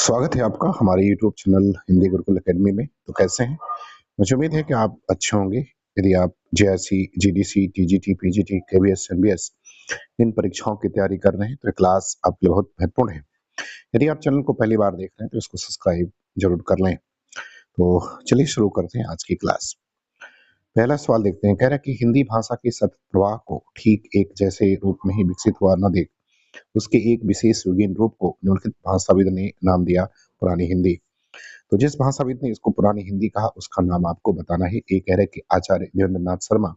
स्वागत है आपका हमारे YouTube channel Hindi Gurukul academy में। तो कैसे हैं? मुझे उम्मीद है कि आप अच्छे होंगे। यदि आप JRC, GDC, TGT, PGT, KVS, MBS इन परीक्षाओं की तैयारी कर रहे हैं तो ये क्लास आपके लिए बहुत महत्वपूर्ण है। यदि आप चैनल को पहली बार देख रहे हैं तो इसको सब्सक्राइब जरूर कर लें। तो चलिए शुरू करते हैं आज की क्लास। पहला सवाल देखते हैं। कह रहा है कि हिंदी भाषा के सतत प्रवाह को ठीक एक जैसे रूप में ही विकसित हुआ न देख उसके एक विशेष युगीन रूप को निम्नलिखित भाषाविद ने नाम दिया पुरानी हिंदी। तो जिस भाषाविद ने इसको पुरानी हिंदी कहा उसका नाम आपको बताना है। ए कह रहे कि आचार्य देवेंद्रनाथ शर्मा,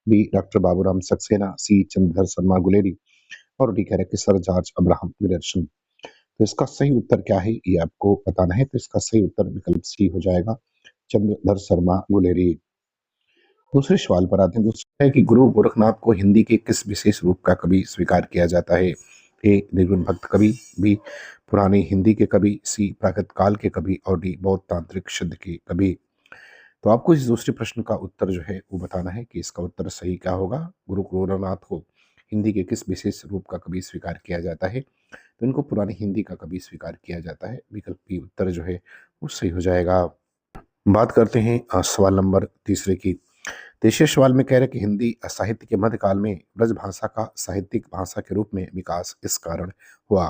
बी डॉक्टर बाबूराम सक्सेना, सी चंद्रधर शर्मा गुलेरी और डी कह रहे कि सर जॉर्ज अब्राहम ग्रियर्सन। तो इसका सही उत्तर क्या है ये आपको बताना है। तो इसका सही उत्तर विकल्प सी हो जाएगा, चंद्रधर शर्मा गुलेरी। दूसरे सवाल पर आते हैं। दूसरा है कि गुरु गोरखनाथ को हिंदी के किस विशेष रूप का कवि स्वीकार किया जाता है। ए निर्गुण भक्त कवि, बी पुरानी हिंदी के कवि, सी प्राकृत काल के कवि और डी बौद्ध तांत्रिक शुद्ध के कवि। तो आपको इस दूसरे प्रश्न का उत्तर जो है वो बताना है कि इसका उत्तर सही क्या होगा। गुरु गोरखनाथ को हिंदी के किस विशेष रूप का कवि स्वीकार किया जाता है। तो इनको पुरानी हिंदी का कवि स्वीकार किया जाता है। विकल्प बी उत्तर जो है वो सही हो जाएगा। बात करते हैं सवाल नंबर तीसरे की। तीसरे सवाल में कह रहे कि हिंदी साहित्य के मध्यकाल में ब्रज भाषा का साहित्यिक भाषा के रूप में विकास इस कारण हुआ।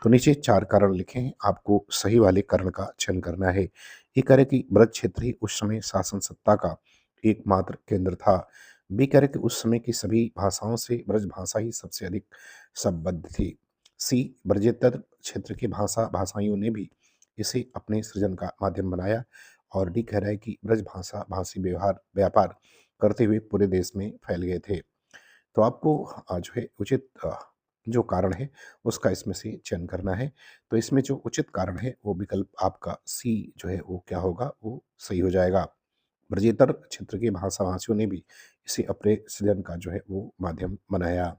तो नीचे चार कारण लिखे हैं, आपको सही वाले कारण का चयन करना है। ये कह रहे कि ब्रज क्षेत्र ही उस समय शासन सत्ता का एकमात्र केंद्र था। बी कह रहे कि उस समय की सभी भाषाओं से ब्रज भाषा ही सबसे अधिक संबद्ध थी। सी ब्रजेतर क्षेत्र के भाषाइयों ने भी इसे अपने सृजन का माध्यम बनाया। और डी कह रहा है कि ब्रज भाषा भाषी व्यवहार व्यापार करते हुए पूरे देश में फैल गए थे। तो आपको जो है उचित जो कारण है उसका इसमें से चयन करना है। तो इसमें जो उचित कारण है वो विकल्प आपका सी जो है वो क्या होगा, वो सही हो जाएगा। ब्रजेतर क्षेत्र के भाषा भाषियों ने भी इसे अपने सृजन का जो है वो माध्यम बनाया।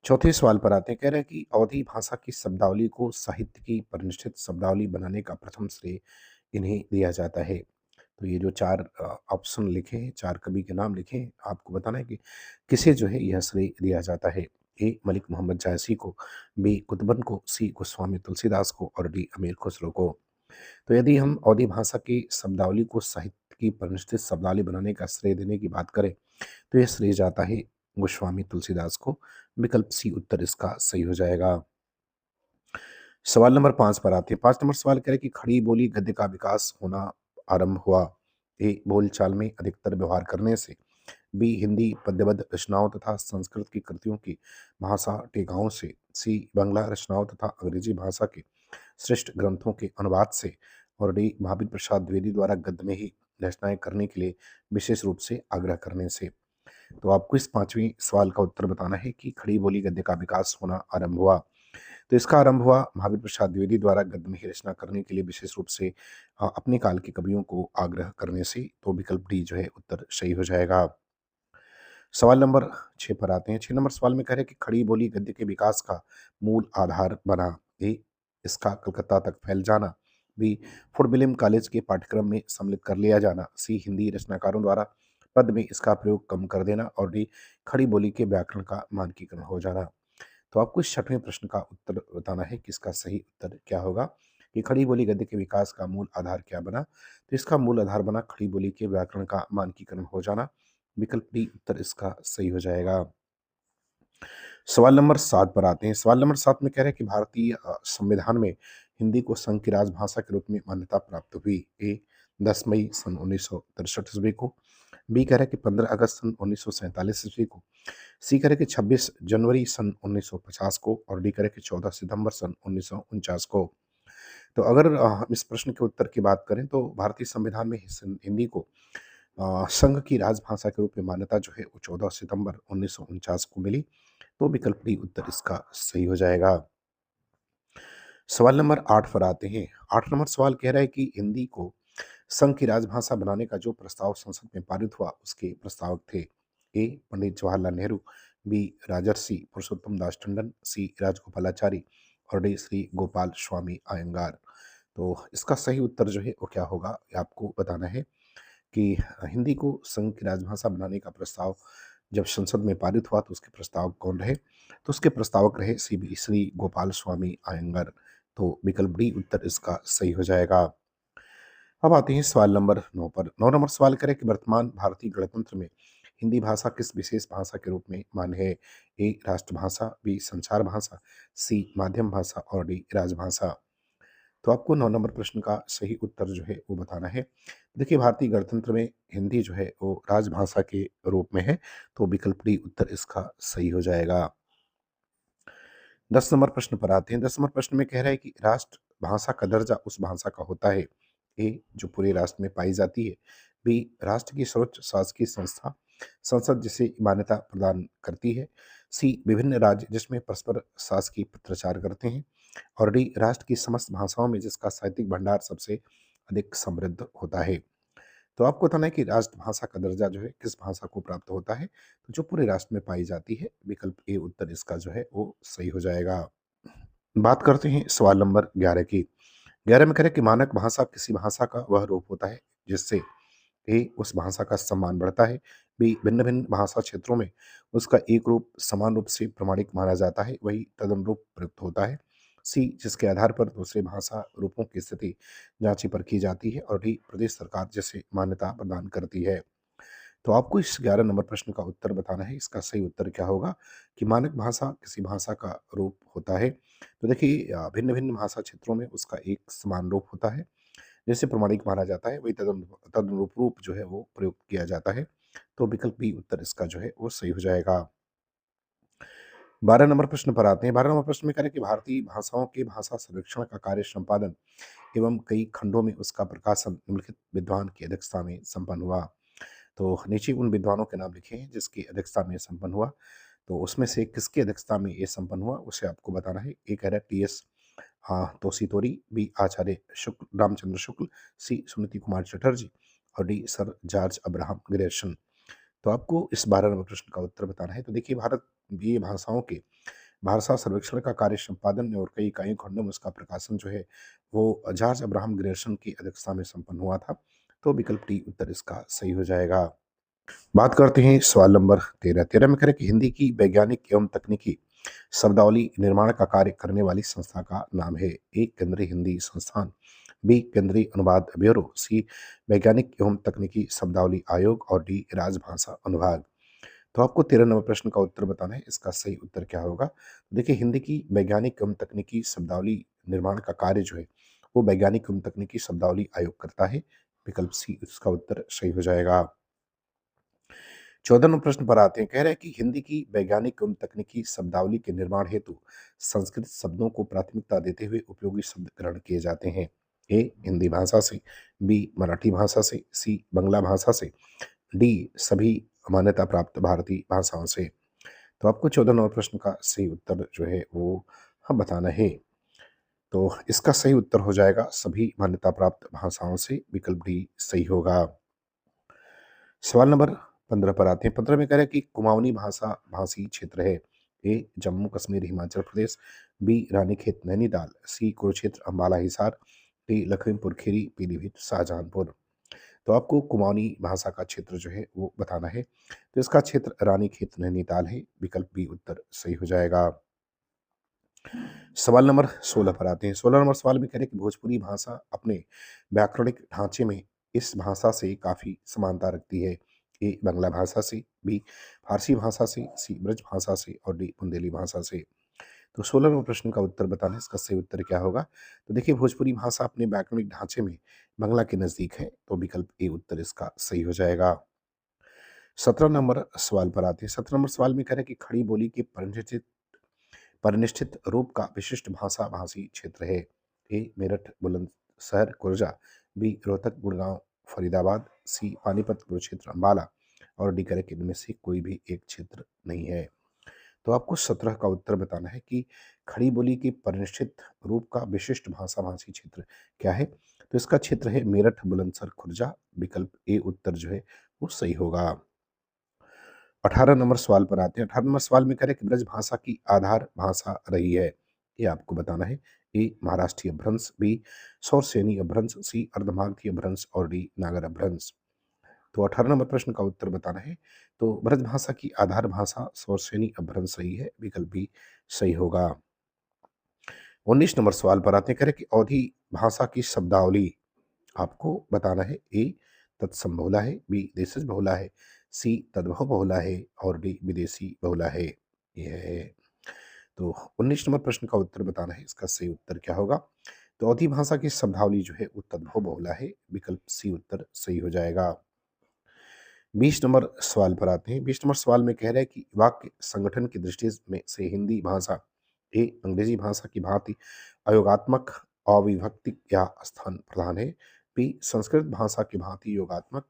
चौथे सवाल पर आते हैं। कह रहे हैं कि अवधी भाषा की शब्दावली को साहित्य की परिनिष्ठित शब्दावली बनाने का प्रथम श्रेय इन्हें दिया जाता है। तो ये जो चार ऑप्शन लिखे हैं, चार कवि के नाम लिखे हैं, आपको बताना है कि किसे जो है यह श्रेय दिया जाता है। ए मलिक मोहम्मद जायसी को, बी कुतुबन को, सी गोस्वामी तुलसीदास को और डी अमीर खुसरो को। तो यदि हम अवधी भाषा की शब्दावली को साहित्य की परिनिष्ठित शब्दावली बनाने का श्रेय देने की बात करें तो यह श्रेय जाता है गोस्वामी तुलसीदास को। विकल्प सी उत्तर इसका सही हो जाएगा। सवाल नंबर 5 पर आते हैं। 5 नंबर सवाल कह रहे कि खड़ी बोली गद्य का विकास होना आरंभ हुआ। ए बोलचाल में अधिकतर व्यवहार करने से, बी हिंदी पद्यबद्ध रचनाओं तथा संस्कृत की कृतियों की भाषा टीकाओं से, सी बांग्ला रचनाओं तथा अंग्रेजी भाषा के श्रेष्ठ ग्रंथों के अनुवाद से और डी महावीर प्रसाद द्विवेदी द्वारा गद्य में ही रचनाएं करने के लिए विशेष रूप से आग्रह करने से। तो आपको इस पांचवें सवाल का उत्तर बताना है कि खड़ी बोली गद्य का विकास होना आरंभ हुआ। तो इसका आरंभ हुआ महावीर प्रसाद द्विवेदी द्वारा गद्य में ही रचना करने के लिए विशेष रूप से अपने काल के कवियों को आग्रह करने से। तो विकल्प डी जो है उत्तर सही हो जाएगा। सवाल नंबर 6 पर आते हैं। 6 नंबर सवाल में कह रहे हैं कि खड़ी बोली गद्य के विकास का मूल आधार बना। ए इसका कलकत्ता तक फैल जाना, बी फुट विलियम कॉलेज के पाठ्यक्रम में सम्मिलित कर लिया जाना, सी हिंदी रचनाकारों द्वारा पद में इसका प्रयोग कम कर देना और डी खड़ी बोली के व्याकरण का मानकीकरण हो जाना। तो आपको इस छठवें प्रश्न का उत्तर बताना है कि इसका सही उत्तर क्या होगा कि खड़ी बोली गद्य के विकास का मूल आधार क्या बना। तो इसका मूल आधार बना खड़ी बोली के व्याकरण का मानकीकरण हो जाना। विकल्प डी उत्तर इसका सही हो जाएगा। सवाल नंबर 7 पर आते हैं। सवाल नंबर 7 में कह रहे हैं कि भारतीय संविधान में हिंदी को संघ की राजभाषा के रूप में मान्यता प्राप्त हुई। ए 10 मई सन 1963 ईस्वी को, बी कह रहे हैं कि 15 अगस्त सन 1947 ईस्वी को, सी कह रहे हैं कि 26 जनवरी सन 1950 को और डी कह रहे हैं कि 14 सितंबर सन 1949 को। तो अगर हम इस प्रश्न के उत्तर की बात करें तो भारतीय संविधान में हिंदी को संघ की राजभाषा के रूप में मान्यता जो है वो 14 सितंबर 1949 को मिली। तो विकल्प डी उत्तर इसका सही हो जाएगा। सवाल नंबर 8 पर आते हैं। 8 नंबर सवाल कह रहा है कि हिंदी को संघ की राजभाषा बनाने का जो प्रस्ताव संसद में पारित हुआ उसके प्रस्तावक थे। ए पंडित जवाहरलाल नेहरू, बी राजर्षि पुरुषोत्तम दास टंडन, सी राजगोपालाचारी और डी श्री गोपाल स्वामी अयंगार। तो इसका सही उत्तर जो है वो क्या होगा, ये आपको बताना है कि हिंदी को संघ की राजभाषा बनाने का प्रस्ताव जब संसद में पारित हुआ तो उसके प्रस्तावक कौन रहे। तो उसके प्रस्तावक रहे श्री गोपाल स्वामी अयंगर। तो विकल्प डी उत्तर इसका सही हो जाएगा। अब आते हैं सवाल नंबर 9 पर। 9 नंबर सवाल करें कि वर्तमान भारतीय गणतंत्र में हिंदी भाषा किस विशेष भाषा के रूप में मान्य है? ए राष्ट्रभाषा, बी संचार भाषा, सी माध्यम भाषा और डी राजभाषा। तो आपको 9 नंबर प्रश्न का सही उत्तर जो है वो बताना है। देखिए, भारतीय गणतंत्र में हिंदी जो है वो राजभाषा के रूप में है, तो विकल्प डी उत्तर इसका सही हो जाएगा। 10 नंबर प्रश्न पर आते हैं। 10 नंबर प्रश्न में कह रहा है कि राष्ट्र भाषा का दर्जा उस भाषा का होता है। ए जो पूरे राष्ट्र में पाई जाती है, बी राष्ट्र की सर्वोच्च शासकीय संस्था संसद जिसे मान्यता प्रदान करती है, सी विभिन्न राज्य जिसमें परस्पर शासकीय पत्राचार करते हैं और डी राष्ट्र की समस्त भाषाओं में जिसका साहित्यिक भंडार सबसे अधिक समृद्ध होता है। तो आपको बताना है कि राष्ट्रभाषा का दर्जा जो है किस भाषा को प्राप्त होता है, तो जो पूरे राष्ट्र में पाई जाती है। विकल्प ए उत्तर इसका जो है वो सही हो जाएगा। बात करते हैं सवाल नंबर 11 की। 11 में कह रहे हैं कि मानक भाषा किसी भाषा का वह रूप होता है जिससे ए उस भाषा का सम्मान बढ़ता है, बी भिन्न भिन्न भाषा क्षेत्रों में उसका एक रूप समान रूप से प्रमाणिक माना जाता है वही तदनुरूप प्रयुक्त होता है, सी जिसके आधार पर दूसरे भाषा रूपों की स्थिति जांची परखी जाती है और डी प्रदेश सरकार जिसे मान्यता प्रदान करती है। तो आपको इस 11 नंबर प्रश्न का उत्तर बताना है। इसका सही उत्तर क्या होगा कि मानक भाषा किसी भाषा का रूप होता है। तो देखिए, भिन्न भिन्न भाषा क्षेत्रों में उसका एक समान रूप होता है जैसे प्रमाणिक माना जाता है, वही तदनुरूप रूप जो है वो प्रयुक्त किया जाता है। तो विकल्प बी उत्तर इसका जो है वो सही हो जाएगा। 12 नंबर प्रश्न पर आते हैं। 12 नंबर प्रश्न में कह रहे हैं कि भारतीय भाषाओं के भाषा सर्वेक्षण का कार्य संपादन एवं कई खंडों में उसका प्रकाशन निम्नलिखित विद्वान की अध्यक्षता में संपन्न हुआ। तो नीचे उन विद्वानों के नाम लिखे हैं जिसकी अध्यक्षता में संपन्न हुआ। तो उसमें से किसकी अध्यक्षता में ये संपन्न हुआ उसे आपको बताना है। एक कह रहा है टी एस तोसी तोरी, बी आचार्य शुक्ल रामचंद्र शुक्ल, सी सुनीति कुमार चटर्जी और D sir George Abraham Grayson. तो आपको इस 12 नंबर प्रश्न का उत्तर बताना है। तो देखिए, भारत ये भाषाओं के भाषा सर्वेक्षण का कार्य संपादन और कई इकाइयों खंडों में उसका प्रकाशन जो है वो जॉर्ज अब्राहम ग्रेसन की अध्यक्षता में संपन्न हुआ था। तो विकल्प डी उत्तर इसका सही हो जाएगा। बात करते हैं सवाल नंबर 13। 13 में करें कि हिंदी की वैज्ञानिक एवं तकनीकी शब्दावली निर्माण का कार्य करने वाली संस्था का नाम है। ए केंद्रीय हिंदी संस्थान, बी केंद्रीय अनुवाद ब्यूरो, सी वैज्ञानिक एवं तकनीकी शब्दावली आयोग और डी राजभाषा अनुभाग। तो आपको 13 नंबर प्रश्न का उत्तर बताना है। इसका सही उत्तर क्या होगा? देखिए, हिंदी की वैज्ञानिक एवं तकनीकी शब्दावली निर्माण का कार्य जो है वो वैज्ञानिक एवं तकनीकी शब्दावली आयोग करता है। विकल्प सी इसका उत्तर सही हो जाएगा। 14 नंबर प्रश्न पर आते हैं। कह रहे हैं कि हिंदी की वैज्ञानिक एवं तकनीकी शब्दावली के निर्माण हेतु संस्कृत शब्दों को प्राथमिकता देते हुए उपयोगी शब्द ग्रहण किए जाते हैं। ए हिंदी भाषा से, बी मराठी भाषा से, सी बंगला भाषा से, डी सभी मान्यता प्राप्त भारतीय भाषाओं से। तो आपको 14 नंबर प्रश्न का सही उत्तर जो है वो हम बताना है। तो इसका सही उत्तर हो जाएगा सभी मान्यता प्राप्त भाषाओं से। विकल्प डी सही होगा। सवाल नंबर 15 पर आते हैं। 15 में कह रहे हैं कि कुमाऊनी भाषा भाषी क्षेत्र है। ए जम्मू कश्मीर हिमाचल प्रदेश, बी रानीखेत नैनीताल, सी कुरुक्षेत्र अम्बाला हिसार, डी लखीमपुर खीरी पीलीभीत शाहजहांपुर। तो आपको कुमाऊनी भाषा का क्षेत्र जो है वो बताना है। तो इसका क्षेत्र रानीखेत नैनीताल है। विकल्प बी उत्तर सही हो जाएगा। सवाल नंबर 16 पर आते हैं। 16 नंबर सवाल में कह रहे हैं कि भोजपुरी भाषा अपने व्याकरणिक ढांचे में इस भाषा से काफ़ी समानता रखती है। ए बांग्ला भाषा से, बी फारसी भाषा से, सी ब्रज भाषा से और डी बुंदेली भाषा से। तो 16 नंबर प्रश्न का उत्तर बताना है। इसका सही उत्तर क्या होगा? तो देखिए, भोजपुरी भाषा अपने व्याकरणिक ढांचे में बांग्ला के नज़दीक है। तो विकल्प ए उत्तर इसका सही हो जाएगा। 17 नंबर सवाल पर आते हैं। 17 नंबर सवाल में कह रहे हैं कि खड़ी बोली के परिनिष्ठित रूप का विशिष्ट भाषा भाषी क्षेत्र है। ए मेरठ बुलंदशहर कुर्जा, बी रोहतक गुड़गांव फरीदाबाद, सी पानीपत कुरुक्षेत्र अम्बाला और डी करेक्ट इनमें से कोई भी एक क्षेत्र नहीं है। तो आपको 17 का उत्तर बताना है कि खड़ी बोली के परिनिष्ठित रूप का विशिष्ट भाषा भाषी क्षेत्र क्या है। तो इसका क्षेत्र है मेरठ बुलंदशहर खुर्जा। विकल्प ए उत्तर जो है वो सही होगा। 18 नंबर सवाल पर आते हैं। 18 नंबर सवाल में करें कि ब्रज भाषा की आधार भाषा रही है। ये आपको बताना है। ए महाराष्ट्रीय भ्रंश, बी सौरसेनी अभ्रंश, सी अर्धमागधी अभ्रंश और डी नागर अभ्रंश। तो 18 नंबर प्रश्न का उत्तर बताना है। तो ब्रज भाषा की आधार भाषा सौरसेनी अभ्रंश सही है। विकल्प बी सही होगा। 19 नंबर सवाल पर आते हैं, कह रहे कि अवधी भाषा की शब्दावली आपको बताना है। ए तत्सम बहुला है, बी देशज बहुला है, सी तद्भव बहुला है और डी विदेशी बहुला है। यह है। तो 19 नंबर प्रश्न का उत्तर बताना है, इसका सही उत्तर क्या होगा। तो अवधी भाषा की शब्दावली जो है वो तद्भव बहुला है, विकल्प सी उत्तर सही हो जाएगा। 20 नंबर सवाल पर आते हैं। 20 नंबर सवाल में कह रहा है कि वाक्य संगठन की दृष्टि में से हिंदी भाषा ए अंग्रेजी भाषा की भांति अयोगात्मक, अविभक्ति या स्थान प्रधान है, बी संस्कृत भाषा की भांति योगात्मक,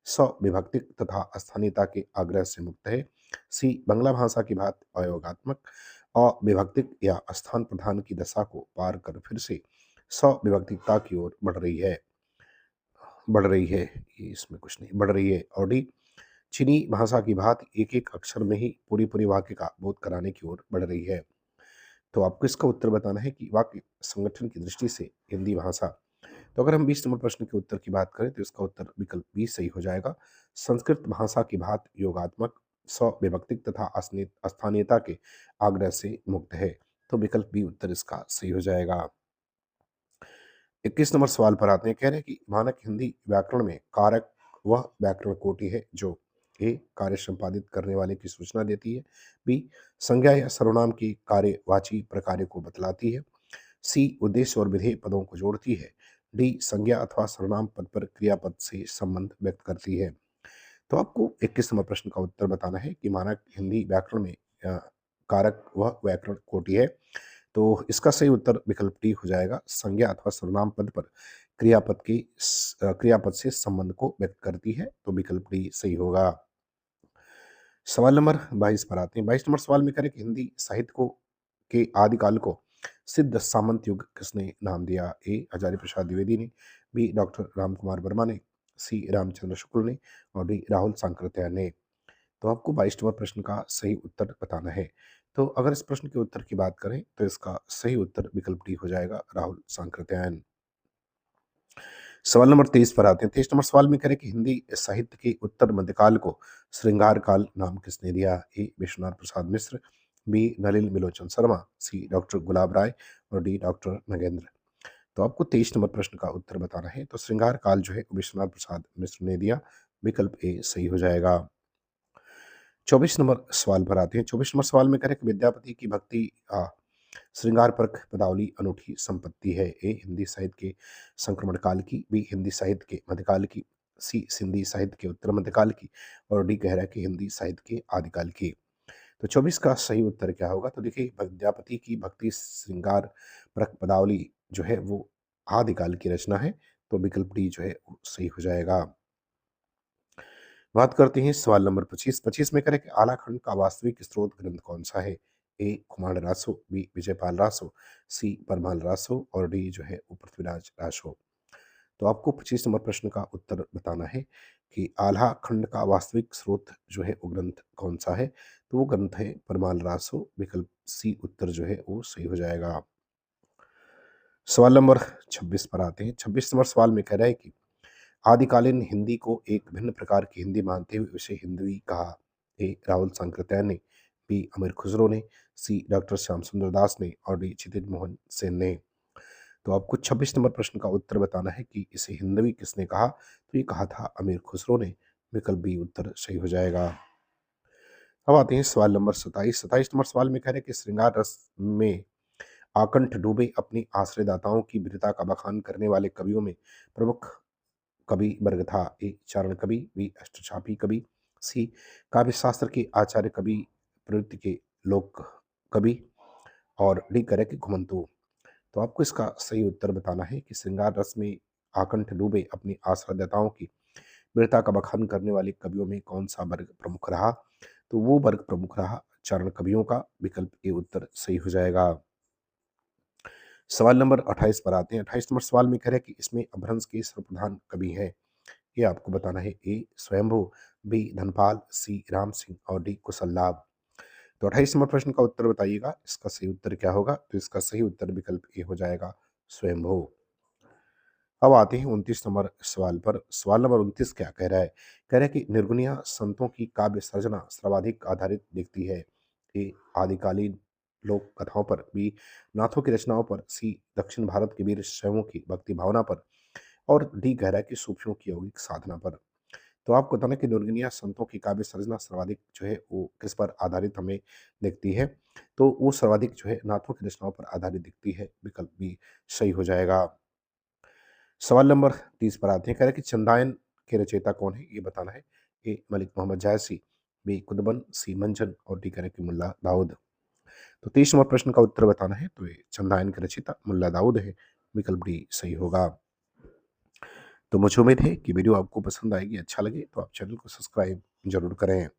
सविभक्तिक तथा स्थानीयता के आग्रह से मुक्त है, सी बंगला भाषा की भांति अयोगात्मक, अविभक्तिक या स्थान प्रधान की दशा को पार कर फिर से सविभक्तिकता की ओर बढ़ रही है, ये इसमें कुछ नहीं, बढ़ रही है। और डी चीनी भाषा की भांति एक एक अक्षर में ही पूरी पूरी वाक्य का बोध कराने की ओर बढ़ रही है। तो आपको इसका उत्तर बताना है कि वाक्य संगठन की दृष्टि से हिंदी भाषा। तो अगर हम 20 नंबर प्रश्न के उत्तर की बात करें तो इसका उत्तर विकल्प बी सही हो जाएगा। संस्कृत भाषा की भांति योगात्मक, स्विभक्तिक तथा स्थानीयता के आग्रह से मुक्त है। तो विकल्प बी उत्तर इसका सही हो जाएगा। 21 नंबर सवाल पर आते हैं, कह रहे हैं कि मानक हिंदी व्याकरण में कारक वह व्याकरण कोटि है जो ए कार्य संपादित करने वाले की सूचना देती है, बी संज्ञा या सर्वनाम की कार्यवाची प्रकार्य को बतलाती है, सी उद्देश्य और विधेय पदों को जोड़ती है, डी संज्ञा अथवा सर्वनाम पद पर क्रियापद से संबंध व्यक्त करती है। तो आपको 21 नंबर प्रश्न का उत्तर बताना है कि मानक हिंदी व्याकरण में अ, कारक वह व्याकरण कोटि है। तो इसका सही उत्तर विकल्प डी हो जाएगा। संज्ञा अथवा सर्वनाम पद पर क्रियापद से संबंध को व्यक्त करती है, तो विकल्प डी सही होगा। सवाल नंबर 22 पर आते हैं। 22 नंबर सवाल में करें कि हिंदी साहित्य को के आदिकाल को सिद्ध सामंत युग किसने नाम दिया। ए आचार्य प्रसाद द्विवेदी ने, बी डॉक्टर राम कुमार वर्मा ने, सी रामचंद्र शुक्ल ने और डी राहुल सांकृत्यायन ने। तो आपको 22 नंबर प्रश्न का सही उत्तर बताना है। तो अगर इस प्रश्न के उत्तर की बात करें तो इसका सही उत्तर विकल्प डी हो जाएगा, राहुल सांकृत्यायन। सवाल नंबर 23 पर आते हैं। 23 नंबर सवाल में करें कि हिंदी साहित्य के उत्तर मध्यकाल को श्रृंगार काल नाम किसने दिया। ए विश्वनाथ प्रसाद मिश्र, बी नलिन विलोचन शर्मा, सी डॉक्टर गुलाब राय और डी डॉक्टर नगेंद्र। तो आपको 23 नंबर प्रश्न का उत्तर बताना है। तो श्रृंगार काल जो है वो विश्वनाथ प्रसाद मिश्र ने दिया, विकल्प ए सही हो जाएगा। 24 नंबर सवाल पर आते हैं। 24 नंबर सवाल में करें कि विद्यापति की भक्ति श्रृंगार परक पदावली अनूठी संपत्ति है। ए हिंदी साहित्य के संक्रमण काल की, बी हिंदी साहित्य के मध्यकाल की, सी सिंधी साहित्य के उत्तर मध्यकाल की और डी कह रहा है कि हिंदी साहित्य के आदिकाल की। तो 24 का सही उत्तर क्या होगा। तो देखिए विद्यापति की भक्ति श्रृंगार परक पदावली जो है वो आदिकाल की रचना है, तो विकल्प डी जो है वो सही हो जाएगा। बात करते हैं सवाल नंबर 25। 25 में करें कि आलाखंड का वास्तविक स्रोत ग्रंथ कौन सा है। ए कुमार रासो, बी विजयपाल रासो, सी परमाल रासो और डी जो है वो पृथ्वीराज रासो। तो आपको 25 नंबर प्रश्न का उत्तर बताना है कि आल्हा खंड का वास्तविक स्रोत जो है वो ग्रंथ कौन सा है। तो वो ग्रंथ है परमाल रासो, विकल्प सी उत्तर जो है वो सही हो जाएगा। सवाल नंबर 26 पर आते हैं। 26 नंबर सवाल में कह रहा है कि आदिकालीन हिंदी को एक भिन्न प्रकार की हिंदी मानते हुए उसे हिंदवी कहा। ए राहुल सांकृत्यायन ने, बी अमीर खुसरो ने, सी डॉक्टर श्याम सुंदर दास ने और डी क्षितिज मोहन सेन ने। तो आपको 26 नंबर प्रश्न का उत्तर बताना है कि इसे हिंदवी किसने कहा। तो ये कहा था अमीर खुसरो ने, विकल्प बी उत्तर सही हो जाएगा। अब आते हैं सवाल नंबर 27। 27 नंबर सवाल में कह रहे हैं कि श्रृंगार रस में आकंठ डूबे अपनी आश्रयदाताओं की वीरता का बखान करने वाले कवियों में प्रमुख कवि वर्ग था। ए चारण कवि, बी अष्टचापी कवि, सी काव्य शास्त्र के आचार्य कवि, प्रवृत्ति के लोक कवि और डी करे कि घुमंतु। तो आपको इसका सही उत्तर बताना है कि श्रृंगार रस में आकंठ डूबे अपनी आश्रयदाताओं की वीरता का बखान करने वाले कवियों में कौन सा वर्ग प्रमुख रहा। तो वो वर्ग प्रमुख रहा चारण कवियों का, विकल्प ए उत्तर सही हो जाएगा। सवाल नंबर 28 पर आते हैं। 28 नंबर सवाल में कह रहे हैं कि इसमें अपभ्रंश के सर्वप्रधान कवि हैं। ये आपको बताना है। ए स्वयंभू, बी धनपाल, सी राम सिंह और डी कुशललाभ। तो 28 नंबर प्रश्न का उत्तर बताइएगा, इसका सही उत्तर क्या होगा। तो इसका सही उत्तर विकल्प ए हो जाएगा, स्वयंभू। अब आते हैं 29 नंबर सवाल पर। सवाल नंबर 29 क्या कह रहा है। कह रहा है कि निर्गुणिया संतों की काव्य सर्जना सर्वाधिक आधारित दिखती है। ए आदिकालीन लोक कथाओं पर, बी नाथों की रचनाओं पर, सी दक्षिण भारत के वीर शैवों की भक्ति भावना पर और डी गहरा की सूफियों की यौगिक साधना पर। तो आपको बताना कि निर्गुनिया संतों की काव्य सर्जना सर्वाधिक जो है वो किस पर आधारित हमें दिखती है, तो वो सर्वाधिक जो है नाथों की रचनाओं पर आधारित दिखती है। विकल्प बी सही हो जाएगा। सवाल नंबर 30 पर आते हैं। कह रहे हैं कि चंदायन के रचयिता कौन है, ये बताना है। ए मलिक मोहम्मद जायसी, बी कुतुबन, सी मंजन और डी कह रहे हैं कि मुल्ला दाऊद। तो 30 नंबर प्रश्न का उत्तर बताना है, तो ये चंदायन के रचयिता मुल्ला दाऊद है। विकल्प डी सही होगा। तो मुझे उम्मीद है कि वीडियो आपको पसंद आएगी, अच्छा लगे तो आप चैनल को सब्सक्राइब जरूर करें।